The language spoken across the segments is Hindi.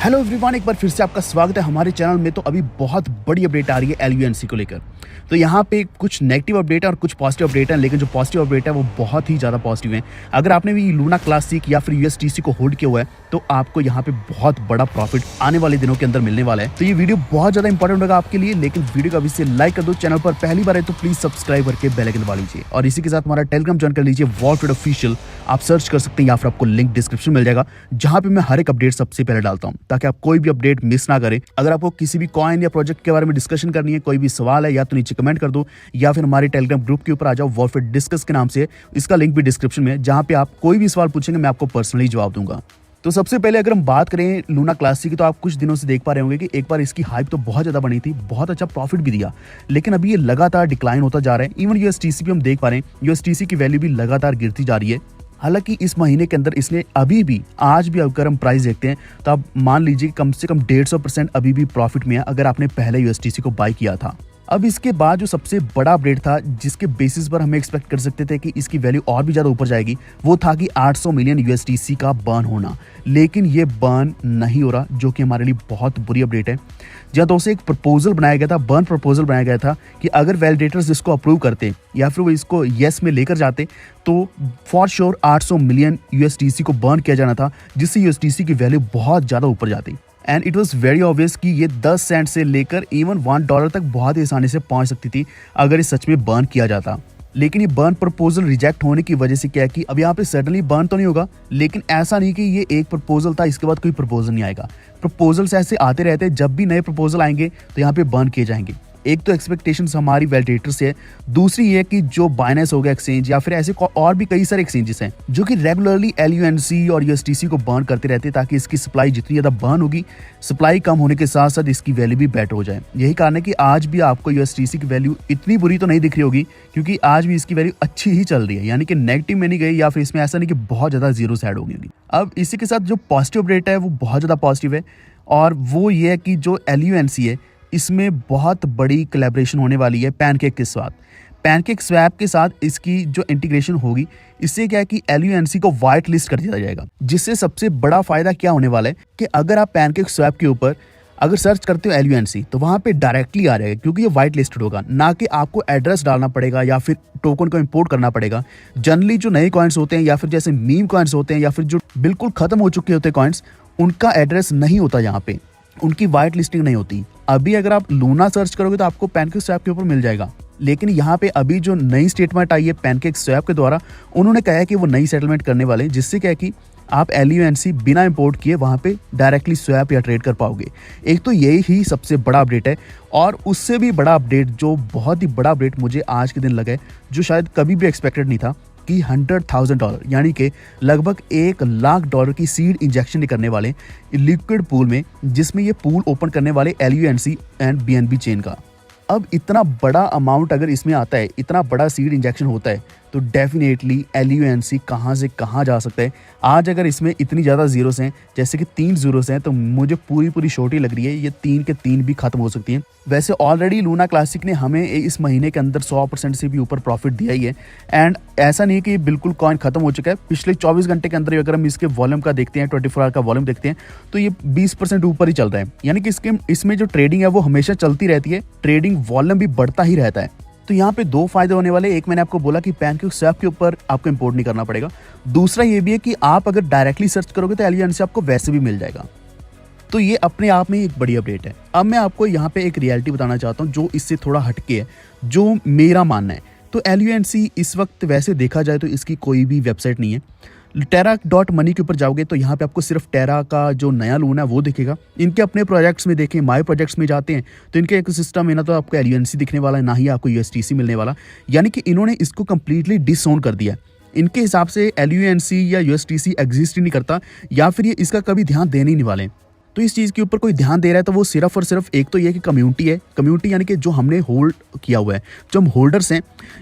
हेलो एवरीवन, एक बार फिर से आपका स्वागत है हमारे चैनल में। तो अभी बहुत बड़ी अपडेट आ रही है LUNC को लेकर। तो यहाँ पे कुछ नेगेटिव अपडेट है और कुछ पॉजिटिव अपडेट है, लेकिन जो पॉजिटिव अपडेट है वो बहुत ही ज़्यादा पॉजिटिव है। अगर आपने भी लूना क्लासिक या फिर USDC को होल्ड किया हुआ है तो आपको यहाँ पे बहुत बड़ा प्रॉफिट आने वाले दिनों के अंदर मिलने वाला है। तो ये वीडियो बहुत ज़्यादा इंपॉर्टेंट होगा आपके लिए, लेकिन वीडियो को अभी से लाइक कर दो। चैनल पर पहली बार है तो प्लीज सब्सक्राइब करके बेल आइकन दबा लीजिए और इसी के साथ हमारा टेलीग्राम ज्वाइन कर लीजिए, वॉल्ट ऑफिशियल। आप सर्च कर सकते हैं या फिर आपको लिंक डिस्क्रिप्शन मिल जाएगा, जहाँ पे मैं हर एक अपडेट सबसे पहले डालता हूँ, ताकि आप कोई भी अपडेट मिस ना करें। अगर आपको किसी भी कॉइन या प्रोजेक्ट के बारे में डिस्कशन करनी है, कोई भी सवाल है, या तो नीचे कमेंट कर दो या फिर हमारे टेलीग्राम ग्रुप के ऊपर आ जाओ, वॉल्ट डिस्कस के नाम से। इसका लिंक भी डिस्क्रिप्शन में है, जहाँ पे आप कोई भी सवाल पूछेंगे मैं आपको पर्सनली जवाब दूंगा। तो सबसे पहले अगर हम बात करें लूना क्लासिक की, तो आप कुछ दिनों से देख पा रहे होंगे कि एक बार इसकी हाइप तो बहुत ज़्यादा बनी थी, बहुत अच्छा प्रॉफिट भी दिया, लेकिन अभी ये लगातार डिक्लाइन होता जा रहा है। इवन USDC भी हम देख पा रहे हैं, USDC की वैल्यू भी लगातार गिरती जा रही है। हालांकि इस महीने के अंदर इसने अभी भी आज भी अगर हम प्राइस देखते हैं तो आप मान लीजिए कम से कम 150% अभी भी प्रॉफिट में है, अगर आपने पहले USDC को बाय किया था। अब इसके बाद जो सबसे बड़ा अपडेट था, जिसके बेसिस पर हमें एक्सपेक्ट कर सकते थे कि इसकी वैल्यू और भी ज़्यादा ऊपर जाएगी, वो था कि 800 मिलियन USDC का बर्न होना। लेकिन ये बर्न नहीं हो रहा, जो कि हमारे लिए बहुत बुरी अपडेट है। जहाँ दोस्तों एक प्रपोजल बनाया गया था, बर्न प्रपोजल बनाया गया था कि अगर वैलिडेटर्स इसको अप्रूव करते या फिर वो इसको येस में लेकर जाते तो फॉर श्योर 800 मिलियन USDC को बर्न किया जाना था, जिससे USDC की वैल्यू बहुत ज़्यादा ऊपर जाती। And it was very obvious कि ये 10 सेंट से लेकर इवन $1 तक बहुत ही आसानी से पहुंच सकती थी अगर ये सच में बर्न किया जाता। लेकिन ये बर्न प्रपोजल रिजेक्ट होने की वजह से क्या है कि अब यहाँ पे सडनली बर्न तो नहीं होगा, लेकिन ऐसा नहीं कि ये एक प्रपोजल था इसके बाद कोई प्रपोजल नहीं आएगा। प्रपोजल्स ऐसे आते रहते हैं, जब भी नए प्रपोजल आएंगे तो यहाँ पे बर्न किए जाएंगे। एक तो एक्सपेक्टेशंस हमारी वैलिडेटर से है, दूसरी ये कि जो बाइनेंस हो गया एक्सचेंज या फिर ऐसे और भी कई सारे एक्सचेंजेस हैं जो कि रेगुलरली LUNC और USDC को बर्न करते रहते हैं, ताकि इसकी सप्लाई जितनी ज़्यादा बर्न होगी, सप्लाई कम होने के साथ साथ इसकी वैल्यू भी बेटर हो जाए। यही कारण है कि आज भी आपको USDC की वैल्यू इतनी बुरी तो नहीं दिख रही होगी, क्योंकि आज भी इसकी वैल्यू अच्छी ही चल रही है, यानी कि नेगेटिव में नहीं गई या फिर इसमें ऐसा नहीं कि बहुत ज़्यादा जीरो से ऐड होगी। अब इसी के साथ जो पॉजिटिव अपडेट है वो बहुत ज़्यादा पॉजिटिव है, और वो ये है कि जो LUNC है इसमें बहुत बड़ी कोलैबोरेशन होने वाली है पैनकेक के साथ। पैनकेक स्वैप के साथ इसकी जो इंटीग्रेशन होगी, इससे क्या है कि LUNC को वाइट लिस्ट कर दिया जाएगा। जिससे सबसे बड़ा फायदा क्या होने वाला है कि अगर आप पैनकेक स्वैप के ऊपर अगर सर्च करते हो LUNC तो वहाँ पे डायरेक्टली आ जाएगा, क्योंकि ये वाइट लिस्टेड होगा, ना कि आपको एड्रेस डालना पड़ेगा या फिर टोकन को इंपोर्ट करना पड़ेगा। जनरली जो नए कॉइन्स होते हैं या फिर जैसे मीम कॉइन्स होते हैं या फिर जो बिल्कुल खत्म हो चुके होते हैं कॉइन्स, उनका एड्रेस नहीं होता, यहाँ पे उनकी वाइट लिस्टिंग नहीं होती। अभी अगर आप लूना सर्च करोगे तो आपको पैनकेक स्वैप के ऊपर मिल जाएगा, लेकिन यहाँ पे अभी जो नई स्टेटमेंट आई है पैनकेक स्वैप के द्वारा, उन्होंने कहा है कि वो नई सेटलमेंट करने वाले हैं, जिससे क्या है कि आप LUNC बिना इंपोर्ट किए वहाँ पे डायरेक्टली स्वैप या ट्रेड कर पाओगे। एक तो यही ही सबसे बड़ा अपडेट है, और उससे भी बड़ा अपडेट, जो बहुत ही बड़ा अपडेट मुझे आज के दिन लगा है, जो शायद कभी भी एक्सपेक्टेड नहीं था, कि $100,000 यानी कि लगभग $1,00,000 की सीड इंजेक्शन करने वाले लिक्विड पूल में, जिसमें ये पूल ओपन करने वाले LUNC एंड BNB चेन का। अब इतना बड़ा अमाउंट अगर इसमें आता है, इतना बड़ा सीड इंजेक्शन होता है, तो डेफिनेटली LUNC कहाँ से कहाँ जा सकता है। आज अगर इसमें इतनी ज़्यादा जीरोस हैं, जैसे कि 3 जीरोस हैं, तो मुझे पूरी शॉर्टी लग रही है ये 3 के 3 भी खत्म हो सकती हैं। वैसे ऑलरेडी लूना क्लासिक ने हमें इस महीने के अंदर 100% से भी ऊपर प्रॉफिट दिया ही है, एंड ऐसा नहीं है कि बिल्कुल कॉइन खत्म हो चुका है। पिछले 24 घंटे के अंदर अगर हम इसके वॉल्यूम का देखते हैं, 24 आवर का वॉल्यूम देखते हैं, तो ये 20% ऊपर ही चल रहा है, यानी कि इसमें जो ट्रेडिंग है वो हमेशा चलती रहती है, ट्रेडिंग वॉल्यूम भी बढ़ता ही रहता है। तो यहाँ पे 2 फायदे होने वाले। एक, मैंने आपको बोला कि पैनकेक स्वैप के ऊपर आपको इंपोर्ट नहीं करना पड़ेगा। दूसरा ये भी है कि आप अगर डायरेक्टली सर्च करोगे तो LUNC आपको वैसे भी मिल जाएगा। तो ये अपने आप में एक बड़ी अपडेट है। अब मैं आपको यहाँ पे एक रियलिटी बताना चाहता हूँ जो इससे थोड़ा हटके है, जो मेरा मानना है। तो LUNC इस वक्त वैसे देखा जाए तो इसकी कोई भी वेबसाइट नहीं है। Terra.money के ऊपर जाओगे तो यहाँ पे आपको सिर्फ टेरा का जो नया लोन है वो दिखेगा। इनके अपने प्रोजेक्ट्स में देखें, माई प्रोजेक्ट्स में जाते हैं तो इनके इकोसिस्टम में ना तो आपको LUNC दिखने वाला है, ना ही आपको USDC मिलने वाला, यानी कि इन्होंने इसको कम्प्लीटली डिसओन कर दिया। इनके हिसाब से LUNC या USDC एग्जिस्ट ही नहीं करता, या फिर ये इसका कभी ध्यान देने ही नहीं वाले। तो इस चीज़ के ऊपर कोई ध्यान दे रहा है तो वो सिर्फ और सिर्फ एक तो ये कि कम्युनिटी है। कम्युनिटी यानी कि जो हमने होल्ड किया हुआ है, जो हम होल्डर्स हैं,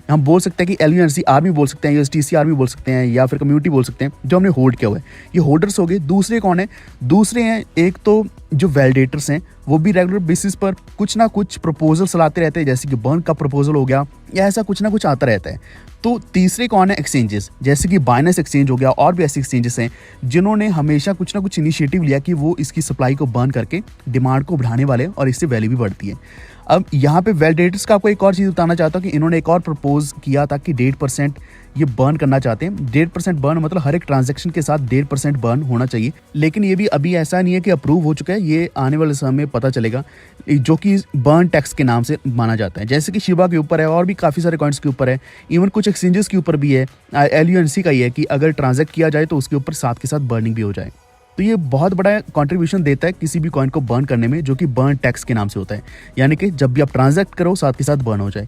हम बोल सकते हैं कि LUNC आर्मी बोल सकते हैं, USDC आर्मी बोल सकते हैं, या फिर कम्युनिटी बोल सकते हैं, जो हमने होल्ड किया हुआ है। ये होल्डर्स हो गए। दूसरे कौन है? दूसरे हैं एक तो जो वैलिडेटर्स हैं, वो भी रेगुलर बेसिस पर कुछ ना कुछ प्रपोजल्स लाते रहते हैं, जैसे कि बर्न का प्रपोजल हो गया, या ऐसा कुछ ना कुछ आता रहता है। तो तीसरे कौन है? एक्सचेंजेस, जैसे कि बाइनेंस एक्सचेंज हो गया, और भी ऐसे एक्सचेंजेस हैं जिन्होंने हमेशा कुछ ना कुछ इनिशिएटिव लिया कि वो इसकी सप्लाई को बर्न करके डिमांड को बढ़ाने वाले हैं और इससे वैल्यू भी बढ़ती है। अब यहाँ पे वैलिडेटर्स का आपको एक और चीज़ बताना चाहता हूँ कि इन्होंने एक और प्रपोज किया था कि 1.5% ये बर्न करना चाहते हैं। 1.5% बर्न मतलब हर एक ट्रांजैक्शन के साथ 1.5% बर्न होना चाहिए, लेकिन ये भी अभी ऐसा नहीं है कि अप्रूव हो चुका है, ये आने वाले समय में पता चलेगा, जो कि बर्न टैक्स के नाम से माना जाता है। जैसे कि शिबा के ऊपर है और भी काफ़ी सारे कॉइन्स के ऊपर है, इवन कुछ एक्सचेंजेस के ऊपर भी है, LUNC का ही है कि अगर ट्रांजैक्ट किया जाए तो उसके ऊपर साथ के साथ बर्निंग भी हो जाए। तो ये बहुत बड़ा कंट्रीब्यूशन देता है किसी भी कॉइन को बर्न करने में, जो कि बर्न टैक्स के नाम से होता है, यानी कि जब भी आप ट्रांजैक्ट करो साथ के साथ बर्न हो जाए।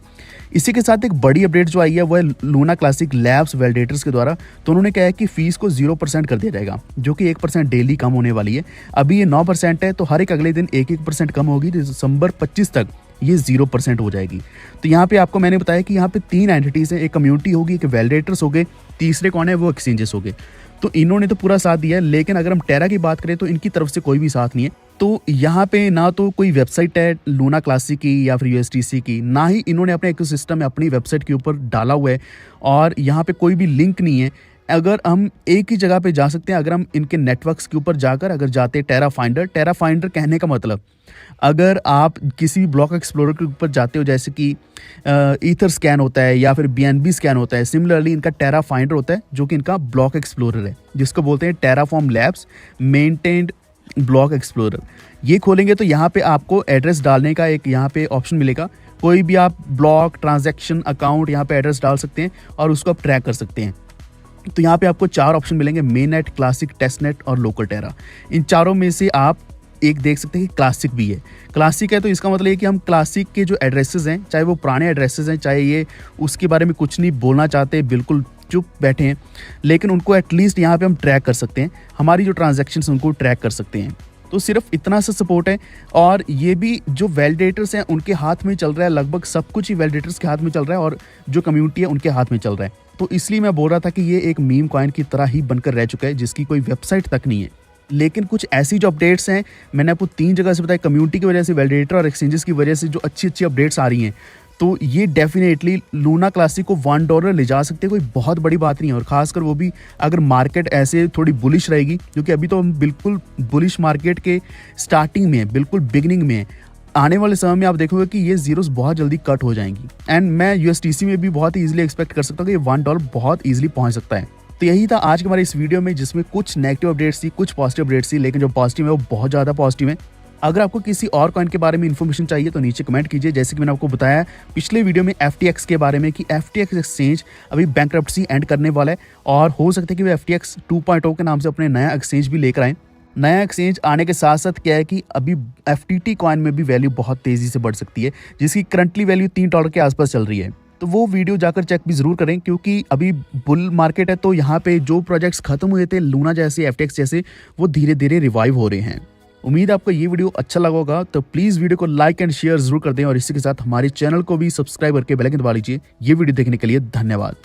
इसी के साथ एक बड़ी अपडेट जो आई है वो है लूना क्लासिक लैब्स वैलिडेटर्स के द्वारा। तो उन्होंने कहा है कि फीस को 0% कर दिया जाएगा, जो कि 1% डेली कम होने वाली है। अभी ये 9% है, तो हर एक अगले दिन 1% कम होगी, तो दिसंबर 25 तक ये 0% हो जाएगी। तो यहाँ पे आपको मैंने बताया कि यहाँ पे 3 एंटिटीज़ हैं, एक कम्युनिटी होगी, एक वैलिडेटर्स हो गए, तीसरे कौन है? वो एक्सचेंजेस हो गए। तो इन्होंने तो पूरा साथ दिया है, लेकिन अगर हम टेरा की बात करें तो इनकी तरफ से कोई भी साथ नहीं है। तो यहाँ पे ना तो कोई वेबसाइट है लूना क्लासिक की या फिर USDC की, ना ही इन्होंने अपने इकोसिस्टम में अपनी वेबसाइट के ऊपर डाला हुआ है, और यहाँ पे कोई भी लिंक नहीं है। अगर हम एक ही जगह पे जा सकते हैं, अगर हम इनके नेटवर्क्स के ऊपर जाकर अगर जाते हैं टेरा फाइंडर कहने का मतलब, अगर आप किसी भी ब्लॉक एक्सप्लोरर के ऊपर जाते हो, जैसे कि ईथर स्कैन होता है या फिर BNB स्कैन होता है, सिमिलरली इनका टेरा फाइंडर होता है, जो कि इनका ब्लॉक एक्सप्लोरर है, जिसको बोलते हैं Terraform labs maintained block explorer. ये खोलेंगे तो यहाँ पे आपको एड्रेस डालने का एक यहाँ पे ऑप्शन मिलेगा। कोई भी आप ब्लॉक, ट्रांजैक्शन, अकाउंट यहाँ पे एड्रेस डाल सकते हैं और उसको आप ट्रैक कर सकते हैं। तो यहाँ पे आपको 4 ऑप्शन मिलेंगे, main net, classic, test net और लोकल टेरा। इन चारों में से आप एक देख सकते हैं कि क्लासिक भी है। क्लासिक है तो इसका मतलब ये कि हम क्लासिक के जो एड्रेसेस हैं, चाहे वो पुराने एड्रेसेस हैं, चाहे ये उसके बारे में कुछ नहीं बोलना चाहते, बिल्कुल चुप बैठे हैं, लेकिन उनको एटलीस्ट यहाँ पे हम ट्रैक कर सकते हैं, हमारी जो ट्रांजैक्शंस उनको ट्रैक कर सकते हैं। तो सिर्फ इतना सा सपोर्ट है, और ये भी जो वैलिडेटर्स हैं उनके हाथ में चल रहा है, लगभग सब कुछ ही वैलिडेटर्स के हाथ में चल रहा है और जो कम्युनिटी है उनके हाथ में चल रहा है। तो इसलिए मैं बोल रहा था कि ये एक मीम कॉइन की तरह ही बनकर रह चुका है, जिसकी कोई वेबसाइट तक नहीं है। लेकिन कुछ ऐसी जो अपडेट्स हैं, मैंने आपको 3 जगह से बताया, कम्युनिटी की वजह से, वैलिडेटर और एक्सचेंजेस की वजह से जो अच्छी अपडेट्स आ रही हैं, तो ये डेफिनेटली लूना क्लासिक को $1 ले जा सकते हैं, कोई बहुत बड़ी बात नहीं है। और खासकर वो भी अगर मार्केट ऐसे थोड़ी बुलिश रहेगी, क्योंकि अभी तो हम बिल्कुल बुलिश मार्केट के स्टार्टिंग में है, बिल्कुल बिगिनिंग में है। आने वाले समय में आप देखोगे कि ये जीरोस बहुत जल्दी कट हो जाएंगी, एंड मैं USDC में भी बहुत ही ईजिली एक्सपेक्ट कर सकता हूँ कि ये $1 बहुत ईजिली पहुँच सकता है। तो यही था आज के हमारे इस वीडियो में, जिसमें कुछ नेगेटिव अपडेट्स थी, कुछ पॉजिटिव अपडेट्स थी, लेकिन जो पॉजिटिव है वो बहुत ज़्यादा पॉजिटिव है। अगर आपको किसी और कॉइन के बारे में इन्फॉर्मेशन चाहिए तो नीचे कमेंट कीजिए। जैसे कि मैंने आपको बताया पिछले वीडियो में FTX के बारे में कि FTX एक्सचेंज अभी बैंकरप्सी एंड करने वाला है, और हो सकता है कि वो FTX 2.0 के नाम से अपने नया एक्सचेंज भी लेकर आए। नया एक्सचेंज आने के साथ साथ क्या है कि अभी FTT कॉइन में भी वैल्यू बहुत तेज़ी से बढ़ सकती है, जिसकी करंटली वैल्यू $3 के आसपास चल रही है। तो वो वीडियो जाकर चेक भी ज़रूर करें, क्योंकि अभी बुल मार्केट है, तो यहाँ पे जो प्रोजेक्ट्स खत्म हुए थे लूना जैसे, FTX जैसे, वो धीरे धीरे रिवाइव हो रहे हैं। उम्मीद है आपको ये वीडियो अच्छा लगा होगा, तो प्लीज़ वीडियो को लाइक एंड शेयर जरूर कर दें, और इसी के साथ हमारे चैनल को भी सब्सक्राइब करके बेल आइकन दबा लीजिए। ये वीडियो देखने के लिए धन्यवाद।